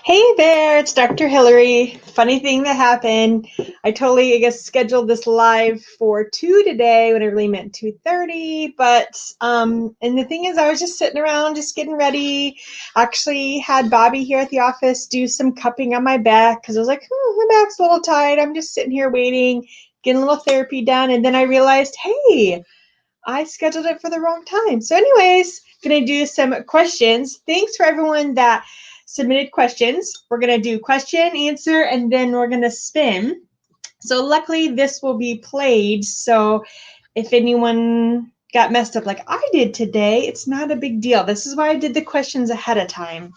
Hey there, it's Dr. Hillary. Funny thing that happened. I totally, scheduled this live for 2 today when I really meant 2:30. And the thing is, I was just sitting around, just getting ready. Actually had Bobby here at the office do some cupping on my back because I was like, my back's a little tight. I'm just sitting here waiting, getting a little therapy done. And then I realized, hey, I scheduled it for the wrong time. So anyways, going to do some questions. Thanks for everyone that submitted questions. We're going to do question, answer, and then we're going to spin. So luckily this will be played. So if anyone got messed up like I did today, it's not a big deal. This is why I did the questions ahead of time.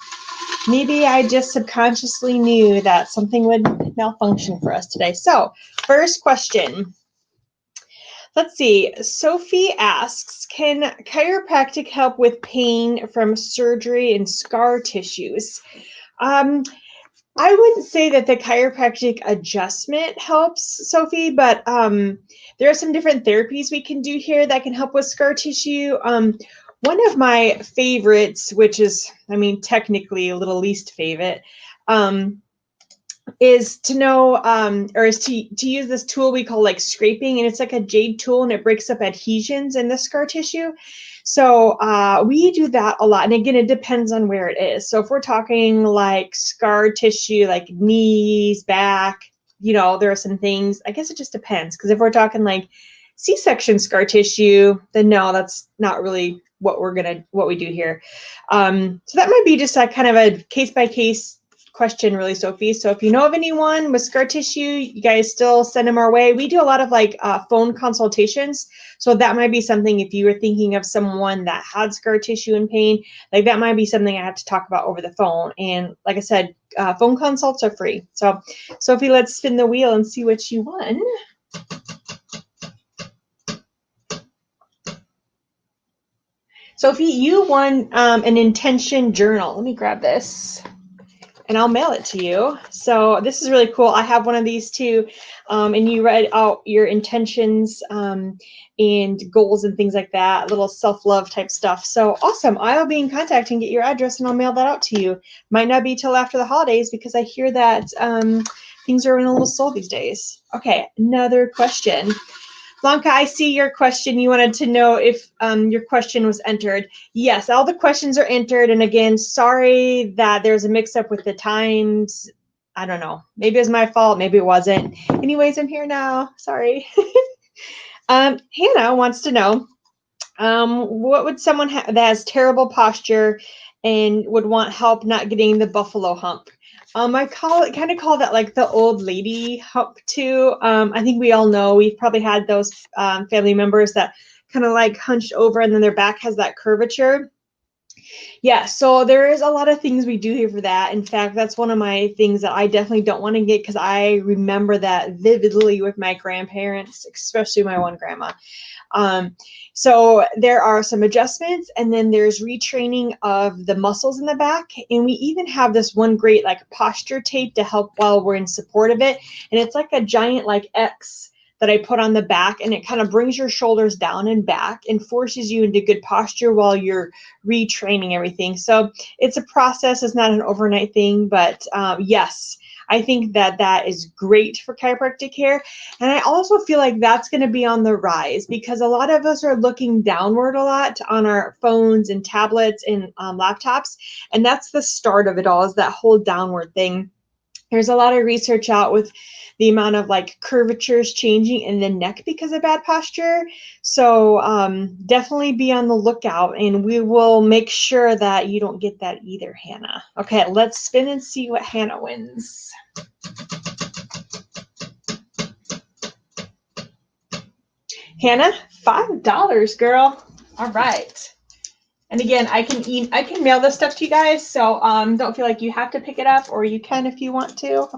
Maybe I just subconsciously knew that something would malfunction for us today. So first question. Let's see. Sophie asks, can chiropractic help with pain from surgery and scar tissues? Um, I wouldn't say that the chiropractic adjustment helps, Sophie, but there are some different therapies we can do here that can help with scar tissue. One of my favorites, which is, technically a little least favorite, is to know or is to use this tool we call like scraping, and it's like a jade tool and it breaks up adhesions in the scar tissue. So we do that a lot, and again, it depends on where it is. So if we're talking like scar tissue like knees, back, there are some things, I guess it just depends, because if we're talking like C-section scar tissue, then no, that's not really what we do here. So that might be just a kind of a case-by-case question, really, Sophie. So if you know of anyone with scar tissue, you guys still send them our way. We do a lot of phone consultations. So that might be something, if you were thinking of someone that had scar tissue and pain, like that might be something I have to talk about over the phone. And like I said, phone consults are free. So Sophie, let's spin the wheel and see what you won. Sophie, you won an intention journal. Let me grab this and I'll mail it to you. So this is really cool. I have one of these too. And you write out your intentions and goals and things like that, little self-love type stuff. So awesome. I'll be in contact and get your address and I'll mail that out to you. Might not be till after the holidays because I hear that things are in a little slow these days. Okay, another question. Blanca, I see your question. You wanted to know if your question was entered. Yes, all the questions are entered. And again, sorry that there's a mix-up with the times. I don't know. Maybe it was my fault. Maybe it wasn't. Anyways, I'm here now. Sorry. Hannah wants to know, what would someone that has terrible posture and would want help not getting the buffalo hump? I kind of call that like the old lady hump too. I think we all know, we've probably had those family members that kind of like hunched over and then their back has that curvature. Yeah, so there is a lot of things we do here for that. In fact, that's one of my things that I definitely don't want to get because I remember that vividly with my grandparents, especially my one grandma. So there are some adjustments, and then there's retraining of the muscles in the back. And we even have this one great like posture tape to help while we're in support of it. And it's like a giant like X that I put on the back, and it kind of brings your shoulders down and back and forces you into good posture while you're retraining everything. So it's a process. It's not an overnight thing, but yes, I think that is great for chiropractic care. And I also feel like that's going to be on the rise because a lot of us are looking downward a lot on our phones and tablets and laptops. And that's the start of it all, is that whole downward thing. There's a lot of research out with the amount of like curvatures changing in the neck because of bad posture. So definitely be on the lookout, and we will make sure that you don't get that either, Hannah. Okay, let's spin and see what Hannah wins. Hannah, $5, girl. All right. And again, I can mail this stuff to you guys, so don't feel like you have to pick it up, or you can if you want to.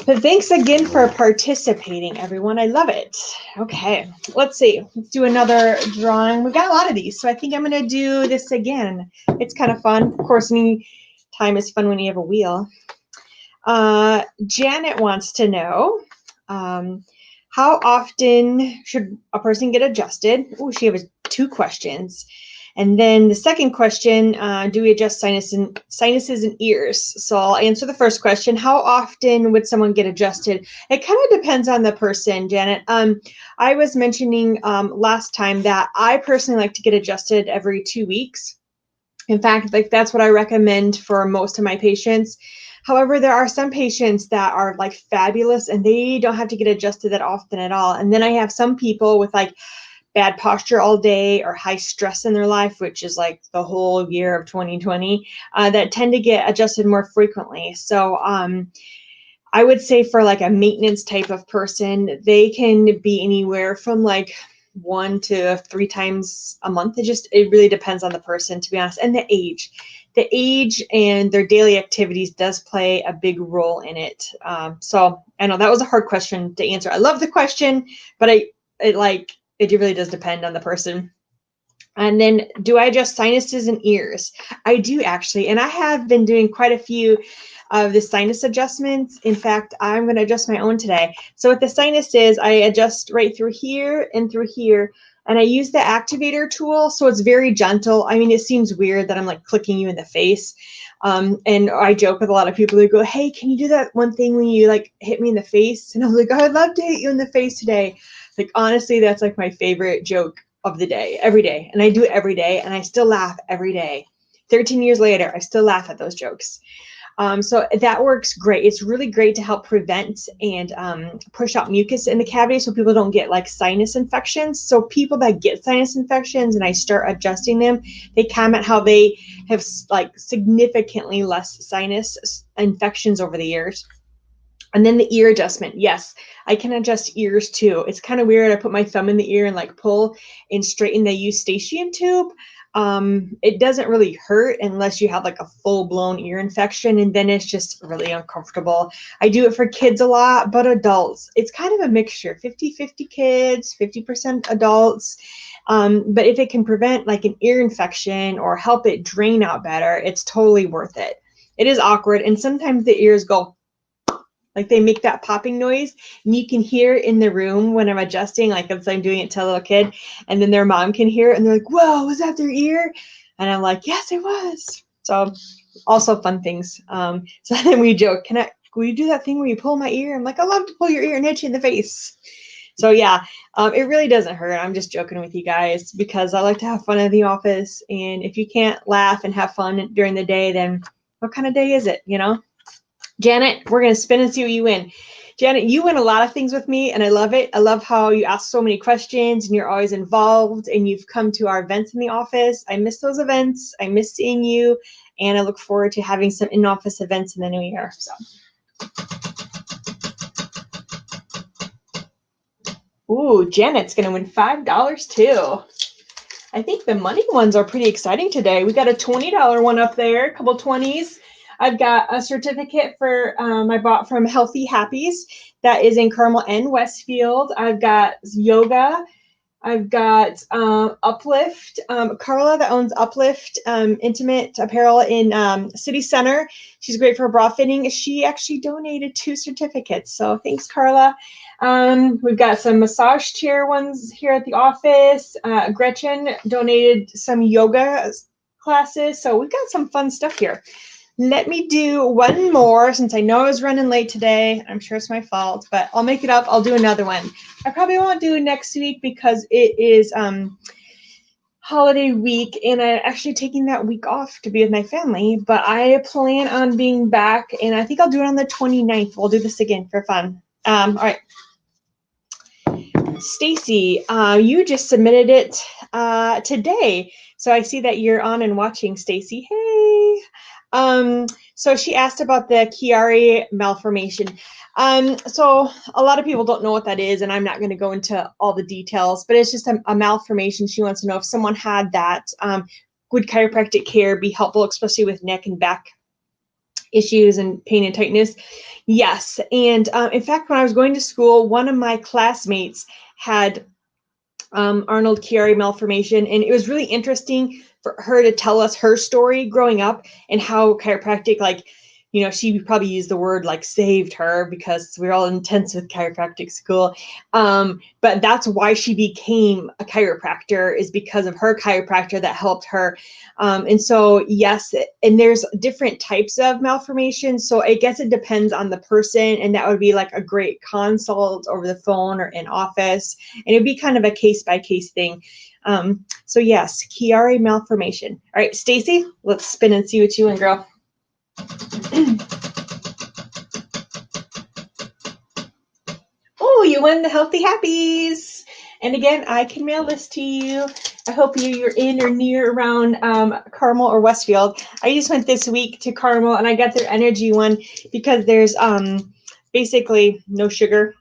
But thanks again for participating, everyone. I love it. Okay, let's see. Let's do another drawing. We've got a lot of these, so I think I'm going to do this again. It's kind of fun. Of course, any time is fun when you have a wheel. Janet wants to know, how often should a person get adjusted? Oh, she has 2 questions. And then the second question, do we adjust sinuses and ears? So I'll answer the first question. How often would someone get adjusted? It kind of depends on the person, Janet. I was mentioning last time that I personally like to get adjusted every 2 weeks. In fact, like that's what I recommend for most of my patients. However, there are some patients that are like fabulous and they don't have to get adjusted that often at all. And then I have some people with like bad posture all day or high stress in their life, which is like the whole year of 2020, that tend to get adjusted more frequently. So I would say for like a maintenance type of person, they can be anywhere from like 1 to 3 times a month. It really depends on the person, to be honest, and the age. The age and their daily activities does play a big role in it. So I know that was a hard question to answer. I love the question, but it really does depend on the person. And then, do I adjust sinuses and ears? I do actually, and I have been doing quite a few of the sinus adjustments. In fact, I'm going to adjust my own today. So with the sinuses, I adjust right through here and through here. And I use the activator tool, so it's very gentle. I mean, it seems weird that I'm like clicking you in the face. And I joke with a lot of people. They go, "Hey, can you do that one thing when you like hit me in the face?" And I'm like, "Oh, I'd love to hit you in the face today." Like, honestly, that's like my favorite joke of the day, every day. And I do it every day, and I still laugh every day. 13 years later, I still laugh at those jokes. So that works great. It's really great to help prevent and push out mucus in the cavity so people don't get like sinus infections. So people that get sinus infections and I start adjusting them, they comment how they have like significantly less sinus infections over the years. And then the ear adjustment. Yes, I can adjust ears too. It's kind of weird. I put my thumb in the ear and like pull and straighten the eustachian tube. It doesn't really hurt unless you have like a full-blown ear infection, and then it's just really uncomfortable. I do it for kids a lot, but adults, it's kind of a mixture, 50-50 kids, 50% adults. But if it can prevent like an ear infection or help it drain out better, it's totally worth it. It is awkward, and sometimes the ears go like they make that popping noise, and you can hear in the room when I'm adjusting, like if I'm doing it to a little kid, and then their mom can hear it, and they're like, "Whoa, was that their ear?" And I'm like, "Yes, it was." So also fun things. So then we joke, will you do that thing where you pull my ear? I'm like, "I love to pull your ear and hit you in the face." So yeah, it really doesn't hurt. I'm just joking with you guys because I like to have fun in the office, and if you can't laugh and have fun during the day, then what kind of day is it, you know? Janet, we're going to spin and see what you win. Janet, you win a lot of things with me, and I love it. I love how you ask so many questions, and you're always involved, and you've come to our events in the office. I miss those events. I miss seeing you, and I look forward to having some in-office events in the new year. So. Ooh, Janet's going to win $5 too. I think the money ones are pretty exciting today. We got a $20 one up there, a couple 20s. I've got a certificate for I bought from Healthy Happies that is in Carmel and Westfield. I've got yoga. I've got Uplift. Carla that owns Uplift Intimate Apparel in City Center. She's great for bra fitting. She actually donated 2 certificates. So thanks, Carla. We've got some massage chair ones here at the office. Gretchen donated some yoga classes. So we've got some fun stuff here. Let me do one more since I know I was running late today. I'm sure it's my fault, but I'll make it up. I'll do another one. I probably won't do next week because it is holiday week and I'm actually taking that week off to be with my family, but I plan on being back and I think I'll do it on the 29th. We'll do this again for fun. All right. Stacy, you just submitted it today. So I see that you're on and watching, Stacy. Hey. So she asked about the Chiari malformation. So a lot of people don't know what that is, and I'm not going to go into all the details, but it's just a malformation. She wants to know if someone had that, would chiropractic care be helpful, especially with neck and back issues and pain and tightness? Yes. And in fact, when I was going to school, one of my classmates had Arnold Chiari malformation, and it was really interesting for her to tell us her story growing up and how chiropractic like you know, she probably used the word like saved her because we're all intense with chiropractic school. But that's why she became a chiropractor, is because of her chiropractor that helped her. And so, yes, and there's different types of malformation. So I guess it depends on the person, and that would be like a great consult over the phone or in office. And it'd be kind of a case by case thing. So yes, Chiari malformation. All right, Stacy, let's spin and see what you win, girl. Oh, you won the Healthy Happies. And again, I can mail this to you. I hope you're in or near around Carmel or Westfield. I just went this week to Carmel and I got their energy one because there's basically no sugar.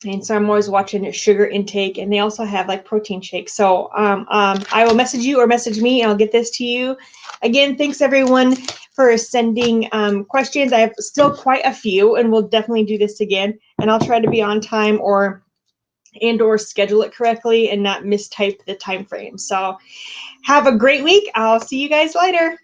And so I'm always watching sugar intake, and they also have like protein shakes. So I will message you or message me and I'll get this to you. Again, thanks everyone for sending questions. I have still quite a few, and we'll definitely do this again. And I'll try to be on time or schedule it correctly and not mistype the time frame. So have a great week. I'll see you guys later.